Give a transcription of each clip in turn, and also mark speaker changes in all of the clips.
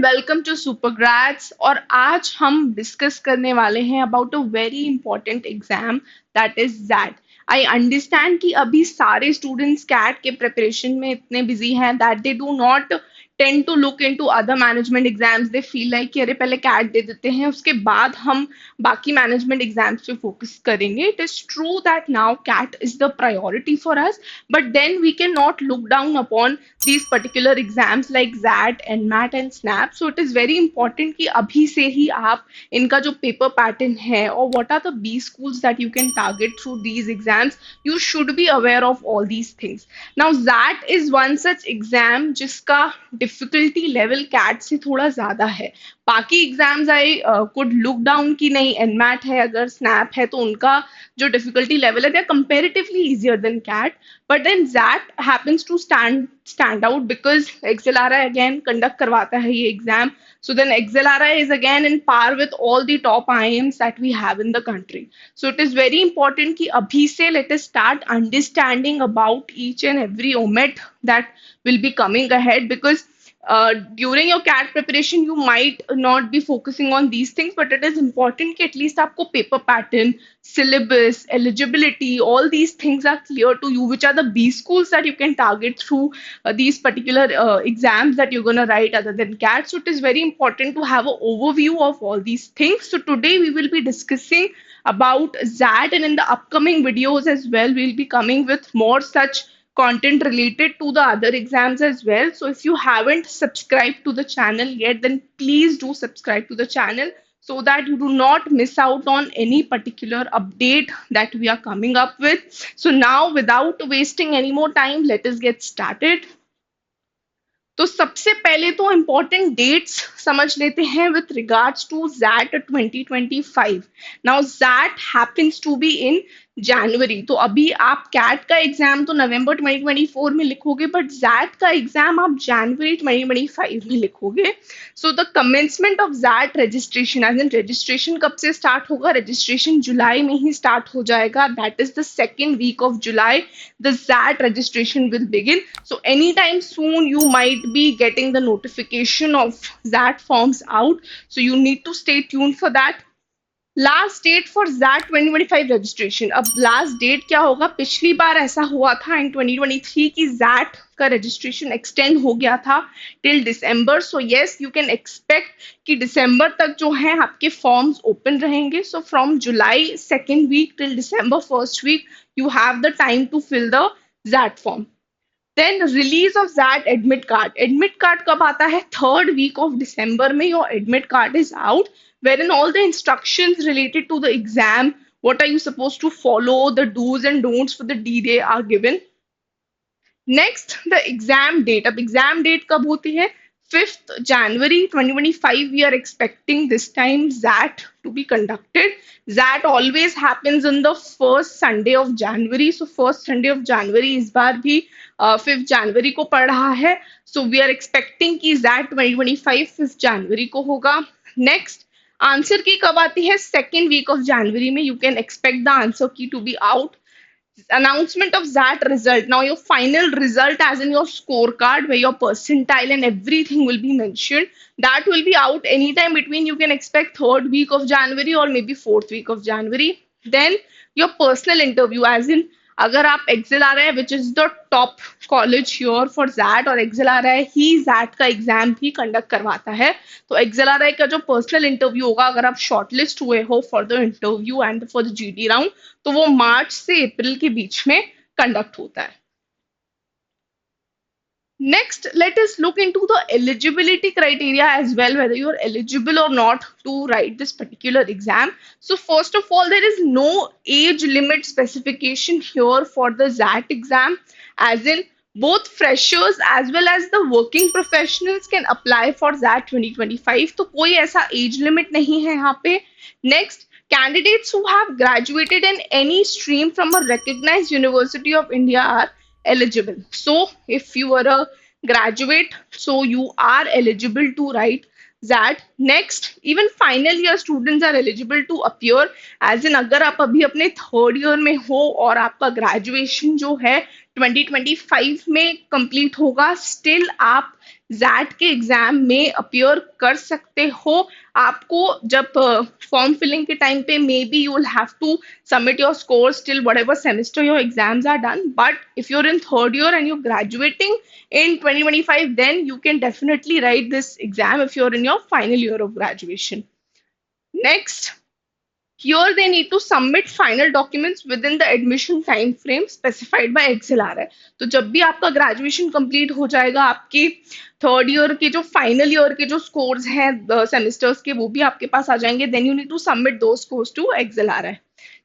Speaker 1: Welcome to सुपरग्रेड्स। और आज हम डिस्कस करने वाले हैं about a very important exam that is XAT. I understand कि अभी सारे स्टूडेंट्स कैट के प्रिपरेशन में इतने बिजी हैं that they do not tend to look into other management exams. They feel like कि अरे पहले कैट दे देते हैं, उसके बाद हम बाकी मैनेजमेंट एग्जाम्स पे फोकस करेंगे। It is true that now CAT is the priority for us, but then we can not look down upon these particular exams like ZAT, NMAT and SNAP. So it is very important कि अभी से ही आप इनका जो paper pattern है और what are the B schools that you can target through these exams, you should be aware of all these things. Now ZAT is one such exam जिसका difficulty level CAT से थोड़ा ज़्यादा है। बाकी exams I could look down कि नहीं, NMAT है, अगर स्नैप है तो उनका जो डिफिकल्टी लेवल है they are comparatively easier than CAT, but then XAT happens to stand out because XLRI again conduct करवाता है ये एग्जाम. So then XLRI is again in par with all the top IIMs that we have in the country. So it is very important कि अभी से let us start understanding about each and every OMET that will be coming ahead, because during your CAT preparation you might not be focusing on these things, but it is important कि at least आपको paper pattern, syllabus, eligibility, all these things are clear to you, which are the B schools that you can target through these particular exams that you're going to write other than CAT. So it is very important to have an overview of all these things. So today we will be discussing about ZAT, and in the upcoming videos as well we'll be coming with more such content related to the other exams as well. So if you haven't subscribed to the channel yet, then please do subscribe to the channel so that you do not miss out on any particular update that we are coming up with. So now, without wasting any more time, let us get started. तो सबसे पहले तो important dates समझ लेते हैं with regards to XAT 2025. Now XAT happens to be in January. तो अभी आप कैट का एग्जाम तो नवंबर 2024 में लिखोगे, बट जैट का एग्जाम आप जनवरी 2025 में लिखोगे. So the commencement of XAT registration, as in registration कब से स्टार्ट होगा? रजिस्ट्रेशन जुलाई में ही स्टार्ट हो जाएगा. That is the second week of July the ZAT registration will begin. So anytime soon you might be getting the notification of ZAT forms out. So you need to stay tuned for that. Last date for XAT 2025 registration. अब last date क्या होगा? पिछली बार ऐसा हुआ था इन 2023 की jet का registration extend हो गया था till December. So yes, you can expect कि दिसंबर तक जो है आपके फॉर्म्स ओपन रहेंगे. So from July second week till December first week you have the time to fill the ZAT form. Then release of ZAT admit card. Admit card कब आता है? Third week of December में your admit card is out, wherein all the instructions related to the exam, what are you supposed to follow, the do's and don'ts for the D-Day are given. Next, the exam date. अब exam date कब होती है? 5th January 2025 we are expecting this time ZAT to be conducted. ZAT always happens on the first Sunday of January. So first Sunday of January इस बार भी 5th January को पड़ रहा है. So we are expecting कि ZAT 2025 5th January को होगा. Next, answer की कब आती है? सेकेंड वीक ऑफ जनवरी में you can expect the answer key to be out. Announcement of that result. Now your final result, as in your scorecard where your percentile and everything will be mentioned, that will be out anytime between, you can expect third week of January or maybe fourth week of January. Then your personal interview, as in अगर आप XLRI which is the top college here for ZAT, और XLRI ही ZAT का exam भी conduct करवाता है, तो XLRI का जो पर्सनल इंटरव्यू होगा, अगर आप शॉर्टलिस्ट हुए हो for the interview and for the GD round, तो वो मार्च से अप्रैल के बीच में कंडक्ट होता है. Next, let us look into the eligibility criteria as well, whether you are eligible or not to write this particular exam. So first of all, there is no age limit specification here for the ZAT exam, as in both freshers as well as the working professionals can apply for ZAT 2025. तो कोई ऐसा age limit नहीं है यहाँ पे. Next, candidates who have graduated in any stream from a recognized University of India are eligible. So if you are a graduate, so you are eligible to write ZAT. Next, even final year students are eligible to appear, as in अगर आप अभी अपने third year में हो और आपका graduation जो है 2025 में कंप्लीट होगा, स्टिल आप जैट के एग्जाम में अपियर कर सकते हो। आपको जब फॉर्म फिलिंग के टाइम पे maybe you will have to submit your scores till whatever semester your exams are done, but if you're in third year and you're graduating in 2025, then you can definitely write this exam if you're in your final year of graduation. Next, here they need to submit final documents within the admission time frame specified by XLRI. तो जब भी आपका graduation complete हो जाएगा, आपके third year के जो final year के जो स्कोर्स हैं सेमेस्टर्स के, वो भी आपके पास आ जाएंगे. Then you need to submit दो scores to XLRI.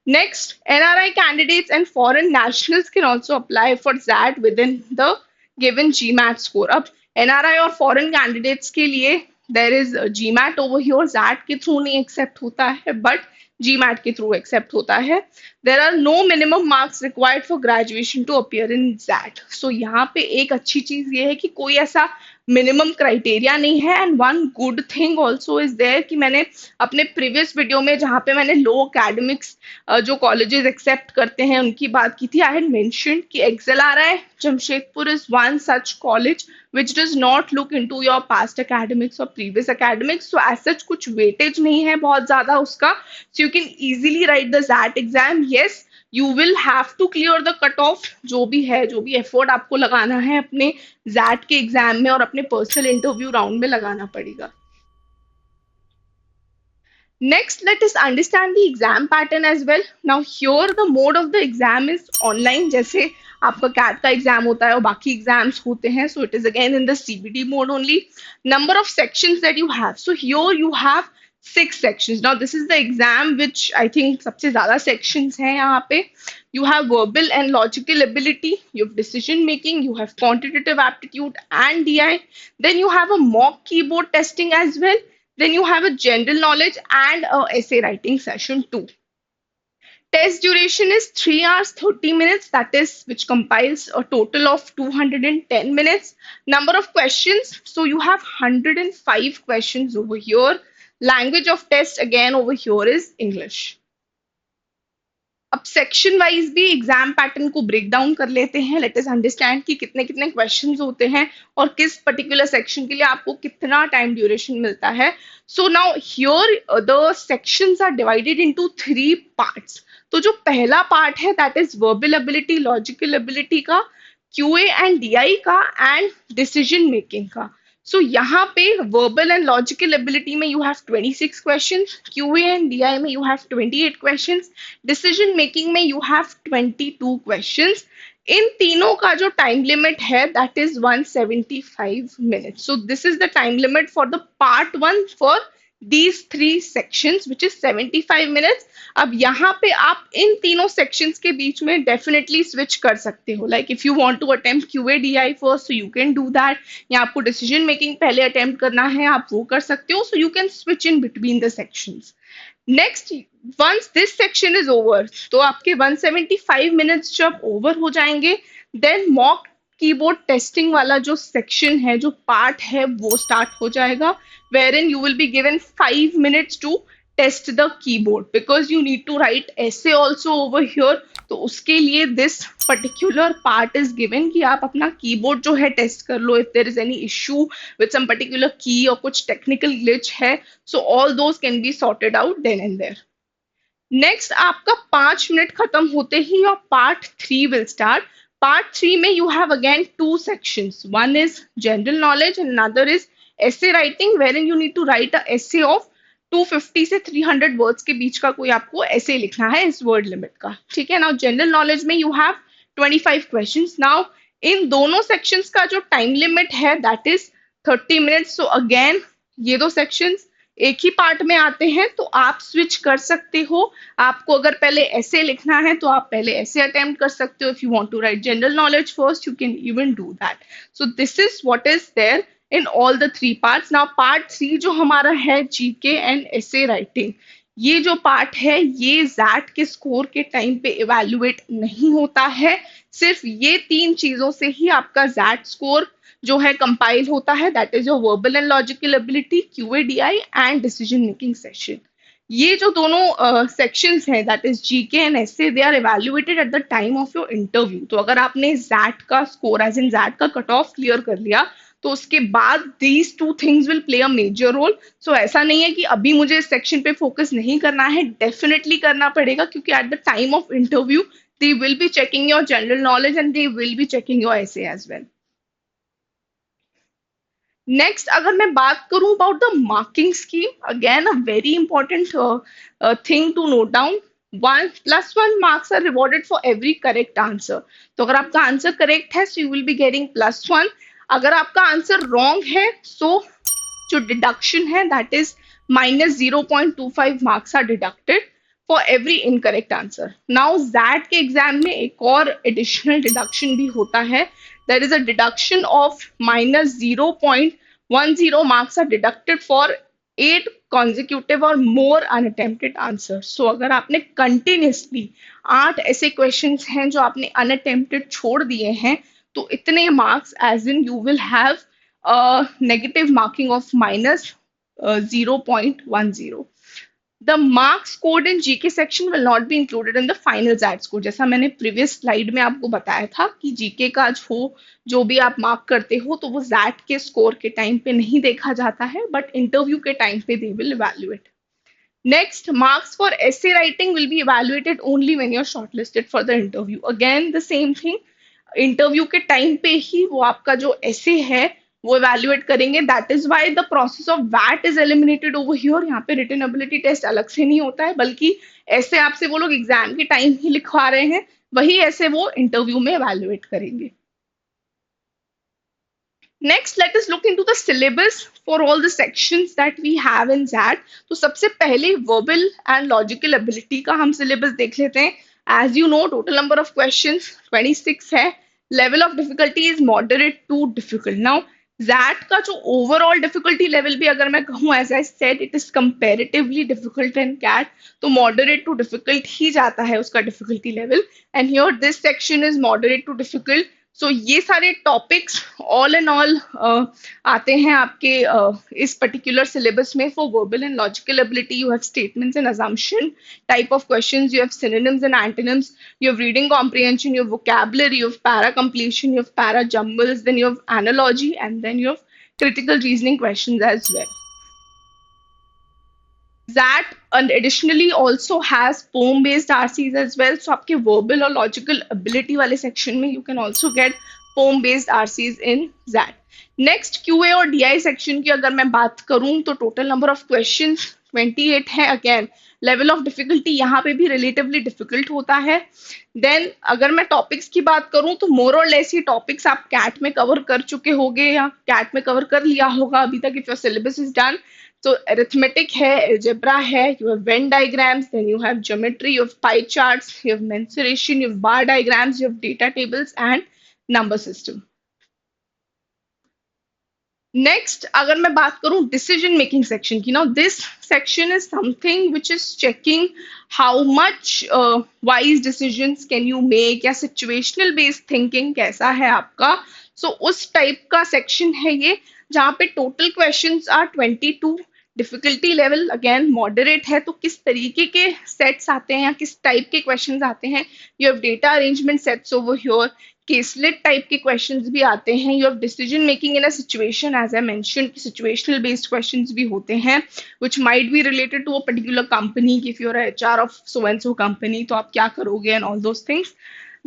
Speaker 1: Next, NRI candidates and foreign nationals can also apply for that within the given GMAT score. अब NRI और foreign candidates के लिए there is GMAT over here, ZAT के through नहीं accept होता है, but GMAT के through accept होता है. There are no minimum marks required for graduation to appear in ZAT. So यहाँ पे एक अच्छी चीज ये है कि कोई ऐसा मिनिमम क्राइटेरिया नहीं है. And one good thing also is there कि मैंने अपने प्रीवियस वीडियो में जहाँ पे मैंने लो अकेडमिक्स जो कॉलेजेस एक्सेप्ट करते हैं उनकी बात की थी, आई हैड मेंशन्ड कि XLRI Jamshedpur is one such college which does not look into your past academics or previous academics. So as such कुछ weightage नहीं है बहुत ज़्यादा उसका. So you can easily write the ZAT exam. Yes, you will have to clear the cut off. जो भी है, जो भी effort आपको लगाना है अपने ZAT के एग्जाम में और अपने पर्सनल इंटरव्यू राउंड में लगाना पड़ेगा. Next, let us understand the exam pattern as well. Now, here the mode of the exam is online. जैसे आपका कैट का एग्जाम होता है और बाकी एग्जाम्स होते हैं. So it is again in the CBT mode only. Number of sections that you have. So here you have 6 sections. Now this is the exam which I think सबसे ज़्यादा sections हैं यहाँ पे. You have verbal and logical ability. You have decision making. You have quantitative aptitude and DI. Then you have a mock keyboard testing as well. Then you have a general knowledge and a essay writing session too. Test duration is 3 hours 30 minutes, that is which compiles a total of 210 minutes. Number of questions, so you have 105 questions over here. Language of test again over here is English. अब section wise भी exam pattern को break down कर लेते हैं. Let us understand कि कितने कितने questions होते हैं और किस पर्टिकुलर सेक्शन के लिए आपको कितना टाइम ड्यूरेशन मिलता है. So now here the sections are divided into 3 parts. तो जो पहला पार्ट है that is verbal ability, logical ability का, QA एंड DI का एंड डिसीजन मेकिंग का. सो यहाँ पे वर्बल एंड लॉजिकल एबिलिटी में you have 26 questions, QA and DI में you have 28 questions, decision making में यू हैव 22 क्वेश्चंस. इन तीनों का जो टाइम लिमिट है that is 175 minutes. So this is the time limit for the part 1 for these 3 sections which is 75 minutes. अब यहाँ पे आप इन तीनों sections के बीच में definitely switch कर सकते हो. Like if you want to attempt QA DI first, so you can do that. या आपको decision making पहले attempt करना है, आप वो कर सकते हो. So you can switch in between the sections. Next, once this section is over, तो आपके 175 minutes जब over हो जाएंगे, then mock कीबोर्ड टेस्टिंग वाला जो सेक्शन है, जो पार्ट है, वो स्टार्ट हो जाएगा. wherein you will be given 5 minutes to test the keyboard because you need to write essay also over here. तो उसके लिए this particular part is given कि आप अपना कीबोर्ड जो है टेस्ट कर लो. if there is any issue with some particular key और कुछ technical glitch है, so all those can be sorted out then and there. Next, आपका 5 मिनट खत्म होते ही और पार्ट 3 विल स्टार्ट. पार्ट 3 में you have again 2 sections. One is general knowledge and another is essay writing wherein you need to write a essay of 250 से 300 words के बीच का कोई आपको essay लिखना है इस वर्ड लिमिट का. ठीक है. नाउ जनरल नॉलेज में you have 25 questions. Now in दोनों सेक्शंस का जो टाइम लिमिट है that is 30 minutes. So again ये दो सेक्शंस एक ही पार्ट में आते हैं तो आप स्विच कर सकते हो. आपको अगर पहले ऐसे लिखना है तो आप पहले ऐसे अटेम्प्ट कर सकते हो. If you want to write general knowledge first you can even do that. So this is what is there in all the 3 parts. Now part 3 जो हमारा है जीके एंड एसे राइटिंग, ये जो पार्ट है ये जैट के score के time पे इवैल्यूएट नहीं होता है. सिर्फ ये 3 चीजों से ही आपका जैट स्कोर जो है कंपाइल होता है. That is your verbal and logical ability, QA DI and decision making section. ये जो दोनों सेक्शंस हैं that is GK and essay, they are evaluated at the time of your interview. तो अगर आपने जैट का स्कोर एज इन जैट का cut off clear कर लिया तो उसके बाद these two things will play a major role. So ऐसा नहीं है कि अभी मुझे इस सेक्शन पे फोकस नहीं करना है, डेफिनेटली करना पड़ेगा, क्योंकि eight the time of interview they will be checking your general knowledge and they will be checking your essay as well. Next अगर मैं बात करूं about the marking scheme, again a very important thing to note down. 1+1 marks are rewarded for every correct answer. तो अगर आपका answer correct है so you will be getting +1. अगर आपका आंसर रॉन्ग है सो जो डिडक्शन है that is -0.25 marks are deducted for every incorrect answer. Now XAT के एग्जाम में एक और एडिशनल डिडक्शन भी होता है. There is a deduction of -0.10 marks are deducted for 8 consecutive or more unattempted answers. So अगर आपने continuously 8 ऐसे questions हैं जो आपने unattempted छोड़ दिए हैं, तो इतने marks as in you will have a negative marking of -0.10. The marks scored in GK section will not be included in the final ZAT score. जैसा मैंने प्रीवियस स्लाइड में आपको बताया था कि जीके का जो भी आप मार्क करते हो तो वो जैट के स्कोर के टाइम पे नहीं देखा जाता है, बट इंटरव्यू के टाइम पे they will evaluate. Next, marks for essay writing will be evaluated only when you're shortlisted for the interview. Again, the same thing. Interview के टाइम पे ही वो आपका जो ऐसे है वो इवेल्युएट करेंगे. That is why the process of वैट इज एलिमिनेटेड ओवर हियर. यहाँ पे रिटन एबिलिटी टेस्ट अलग से नहीं होता है, बल्कि ऐसे आपसे वो लोग एग्जाम के टाइम ही लिखवा रहे हैं, वही ऐसे वो इंटरव्यू में इवेल्युएट करेंगे. Next, let us look into the syllabus for all the sections that we have in ZAT. तो सबसे पहले verbal and logical ability का हम syllabus देख लेते हैं. As you know, total number of questions 26 है. Level of difficulty is moderate to difficult. Now, ZAT का जो overall difficulty level भी अगर मैं कहूँ, as I said, it is comparatively difficult than CAT. तो moderate to difficult ही जाता है उसका difficulty level. And here this section is moderate to difficult. सो ये सारे टॉपिक्स ऑल एंड ऑल आते हैं आपके इस पर्टिकुलर सिलेबस में. For verbal and logical ability you have statements and assumption type of questions, you have synonyms and antonyms, you have reading comprehension, you have vocabulary, you have para completion, you have para jumbles, then you have analogy, and then you have critical reasoning questions as well. That and additionally also has poem based RCs as well. So आपके verbal और logical ability वाले section में you can also get poem based RCs in that. Next QA और DI section की अगर मैं बात करूँ तो total number of questions 28 है. Again level of difficulty यहाँ पे भी relatively difficult होता है. Then अगर मैं topics की बात करूँ तो more or less ये topics आप CAT में cover कर चुके होगे या CAT में cover कर लिया होगा अभी तक if your syllabus is done. So arithmetic है, algebra है, you have Venn diagrams, then you have geometry, you have pie charts, you have mensuration, you have bar diagrams, you have data tables and number system. Next, अगर मैं बात करूं decision making section की, now this section is something which is checking how much wise decisions can you make या situational based thinking कैसा है आपका. So उस type का section है ये जहाँ पे total questions are 22. Difficulty level again moderate है. तो किस तरीके के सेट्स आते हैं या किस टाइप के क्वेश्चंस आते हैं. You have data arrangement sets over here, caselet type के क्वेश्चंस भी आते हैं. You have decision making in a situation, as I mentioned situational based questions भी होते हैं which might be related to a particular company. If you are HR of so and so company तो आप क्या करोगे and all those things.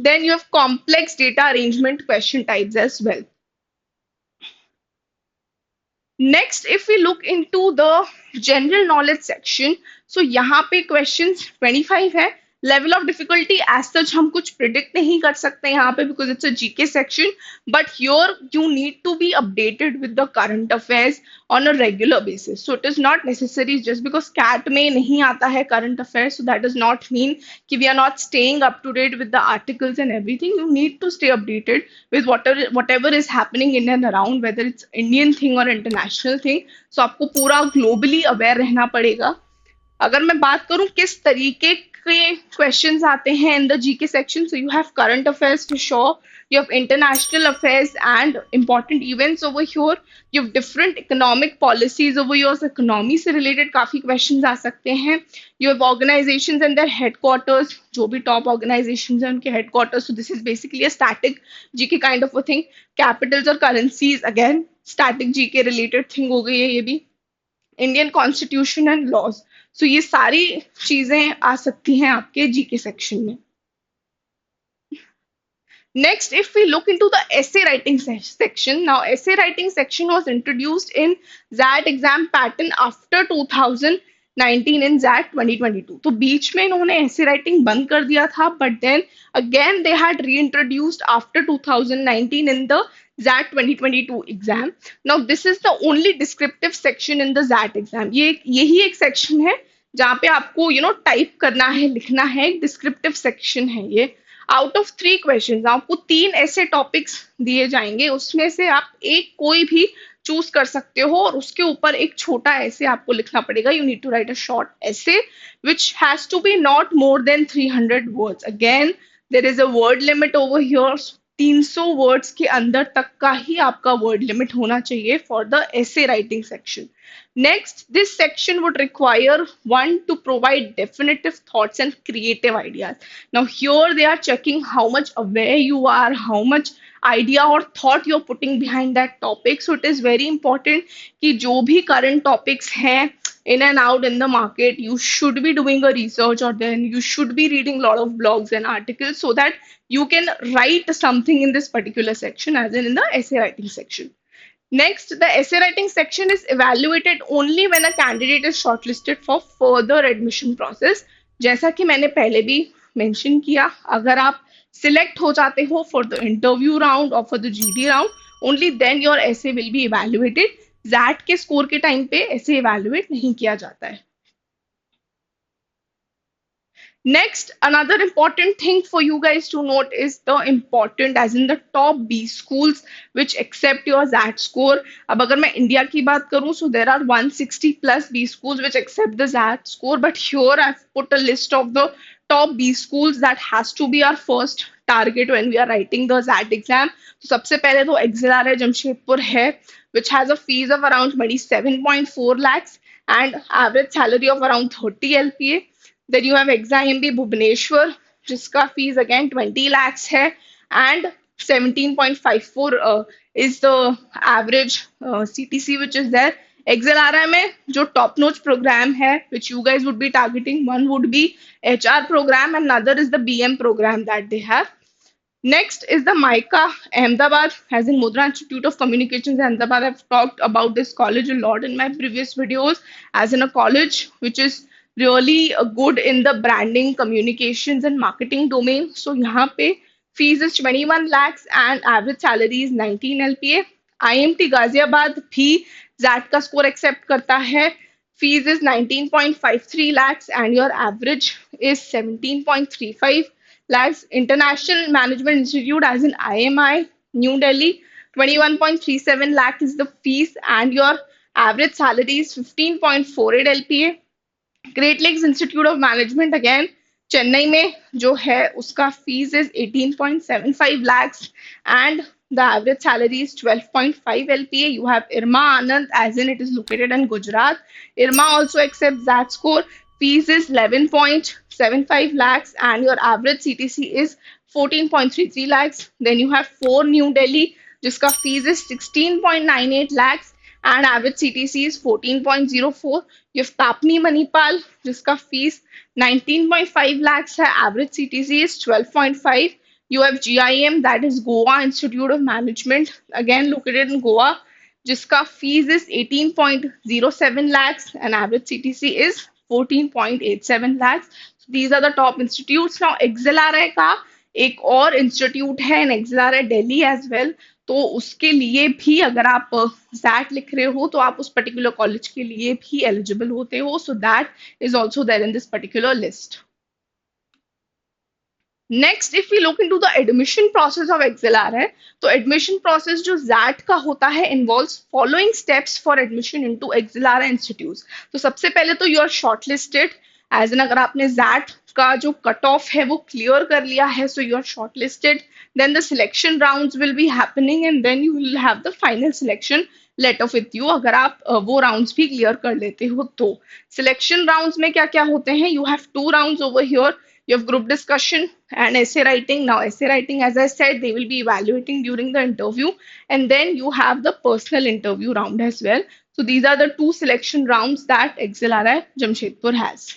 Speaker 1: Then you have complex data arrangement question types as well. Next, if we look into the general knowledge section, so यहाँ पे questions 25 है. Level of difficulty as such हम कुछ predict नहीं कर सकते यहाँ पे because it's a GK section, but here you need to be updated with the current affairs on a regular basis. So it is not necessary just because CAT में नहीं आता है current affairs, so that does not mean कि we are not staying up to date with the articles and everything. You need to stay updated with whatever is happening in and around, whether it's Indian thing or international thing. So आपको पूरा globally aware रहना पड़ेगा. अगर मैं बात करूं किस तरीके के क्वेश्चंस आते हैं in the GK section, so you have current affairs for sure, you have international affairs and important events over here, you have different economic policies over here. So economy से related काफी questions आ सकते हैं. You have organizations and their headquarters, जो भी top organizations हैं उनके headquarters. So this is basically a static GK kind of a thing. Capitals or currencies, again static G के related thing हो गई है ये भी, इंडियन कॉन्स्टिट्यूशन एंड लॉज। सो ये सारी चीजें आ सकती हैं आपके जीके सेक्शन में। Next, if we look into the essay writing section, now essay writing section was introduced in ZAT exam pattern after 2019 in ZAT 2022. तो बीच में इन्होंने essay writing बंद कर दिया था, but then again they had reintroduced after 2019 in the ZAT 2022 exam. Now this is the only descriptive section in the ZAT exam. ये यही एक section है जहाँ पे आपको टाइप करना है, लिखना है, एक डिस्क्रिप्टिव सेक्शन है ये। आउट ऑफ 3 क्वेश्चन आपको 3 ऐसे टॉपिक्स दिए जाएंगे, उसमें से आप एक कोई भी चूज कर सकते हो और उसके ऊपर एक छोटा ऐसे आपको लिखना पड़ेगा। You need to write a short essay which has to be not more than 300 words. Again there is a word limit over here, 300 words के अंदर तक का ही आपका वर्ड लिमिट होना चाहिए फॉर द ऐसे writing section. Next, this section would require one to provide definitive thoughts and creative ideas. Now, here they are checking how much aware you are, how much idea or thought you're putting behind that topic. So, it is very important कि जो भी current topics हैं in and out in the market, you should be doing a research, or then you should be reading a lot of blogs and articles so that you can write something in this particular section, as in the essay writing section. Next, the essay writing section is evaluated only when a candidate is shortlisted for further admission process. जैसा कि मैंने पहले भी mention किया, अगर आप select हो जाते हो फॉर द इंटरव्यू राउंड और for the GD round, only then your essay will be evaluated. XAT के स्कोर के टाइम पे ऐसे evaluate नहीं किया जाता है। Next, another important thing for you guys to note is the important, as in the top B schools which accept your ZAT score. अब अगर मैं इंडिया की बात करूं, so there are 160 plus B schools which accept the ZAT score, but here I've put a list of the top B schools that has to be our first target when we are writing the ZAT exam. So सबसे पहले तो XLR है, जमशेदपुर है, which has a fees of around 27.4 lakhs and average salary of around 30 LPA. Then you have ExaMB Bhubaneswar, जिसका fees again 20 lakhs है and 17.54 is the average CTC which is there. XLRI में जो top notch program है which you guys would be targeting, one would be HR program and another is the BM program that they have. Next is the MICA Ahmedabad, as in Mudra Institute of Communications Ahmedabad. I've talked about this college a lot in my previous videos, as in a college which is really good in the branding, communications, and marketing domain. So यहाँ पे fees is 21 lakhs and average salary is 19 LPA. IMT Ghaziabad भी ZAT का score accept करता है. Fees is 19.53 lakhs and your average is 17.35 lakhs. International Management Institute, as in IMI, New Delhi, 21.37 lakh is the fees and your average salary is 15.48 LPA. Great lakes institute of management again Chennai में जो है उसका fees is 18.75 lakhs and the average salary is 12.5 LPA. You have IRMA Anand, as in it is located in Gujarat. IRMA also accepts that score. Fees is 11.75 lakhs and your average CTC is 14.33 lakhs. Then you have 4 New Delhi, जिसका fees is 16.98 lakhs and average CTC is 14.04. You have Tapni Manipal, जिसका fees 19.5 lakhs है, average CTC is 12.5. You have GIM, that is Goa Institute of Management, again located in Goa, जिसका fees is 18.07 lakhs and average CTC is 14.87 lakhs. So these are the top institutes. Now XLRI का एक और institute है in XLRI Delhi as well. तो उसके लिए भी अगर आप ZAT लिख रहे हो तो आप उस पर्टिकुलर कॉलेज के लिए भी एलिजिबल होते हो. So that is also there in this particular list. Next, if we look into the admission process of XLR है, तो एडमिशन प्रोसेस जो ZAT का होता है involves following steps for admission into XLR institutes. तो सबसे पहले तो you are shortlisted, as an अगर आपने ZAT का जो कट ऑफ है वो क्लियर कर लिया है, so you are shortlisted. Then the selection rounds will be happening and then you will have the final selection letter with you अगर आप वो rounds भी clear कर लेते हो तो. Selection rounds में क्या क्या होते हैं? You have 2 rounds over here. You have group discussion and essay writing. Now, essay writing, as I said, they will be evaluating during the interview, and then you have the personal interview round as well. So these are the two selection rounds that XLRI Jamshedpur has.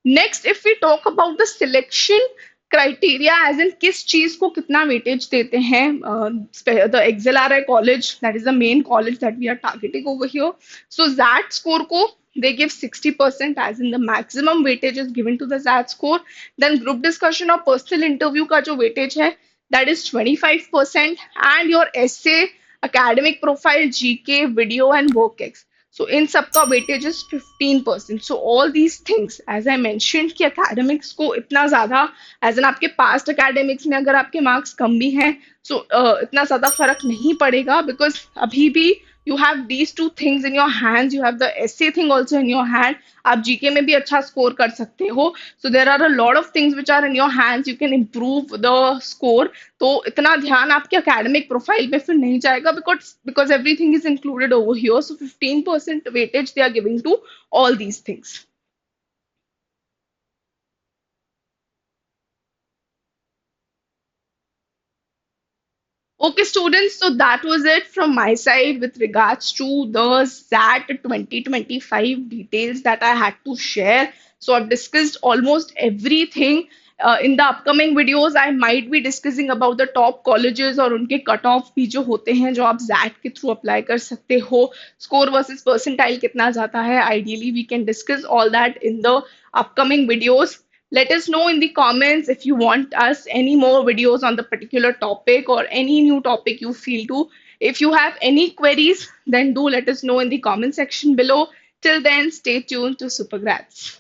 Speaker 1: Next if we talk about the selection criteria as in किस चीज को कितना weightage देते हैं the XLRI college that is the main college that we are targeting over here so XAT score को they give 60% as in the maximum weightage is given to the ZAT score. Then group discussion or personal interview का जो weightage है that is 25% and your essay, academic profile, GK, video and work ex. So in सबका weightage is 15%. So all these things, as I mentioned, कि academics को इतना ज़्यादा as in आपके past academics में अगर आपके marks कम भी हैं, so इतना ज़्यादा फर्क नहीं पड़ेगा because अभी भी you have these two things in your hands. You have the essay thing also in your hand. आप जीके में भी अच्छा स्कोर कर सकते हो. So there are a lot of things which are in your hands. You can improve the score. तो इतना ध्यान आपके academic profile पे फिर नहीं जाएगा because everything is included over here. So 15% weightage they are giving to all these things. Okay, students, so that was it from my side with regards to the SAT 2025 details that I had to share. So I've discussed almost everything. In the upcoming videos, I might be discussing about the top colleges और उनके cut off भी जो होते हैं जो आप jet के through apply कर सकते हो स्कोर वर्सेस परसेंटाइल कितना जाता है ideally we can discuss all that in the upcoming videos. Let us know in the comments if you want us any more videos on the particular topic or any new topic you feel to. If you have any queries, then do let us know in the comment section below. Till then, stay tuned to Supergrads.